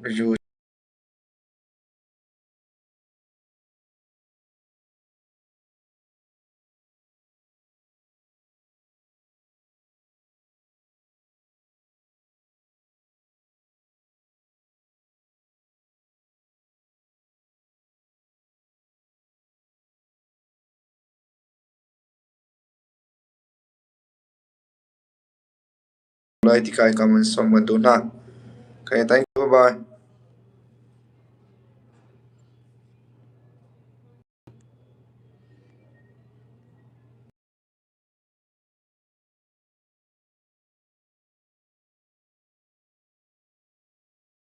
Review. Mulai tikai kamu sama dona. Okay, thank you. Bye bye.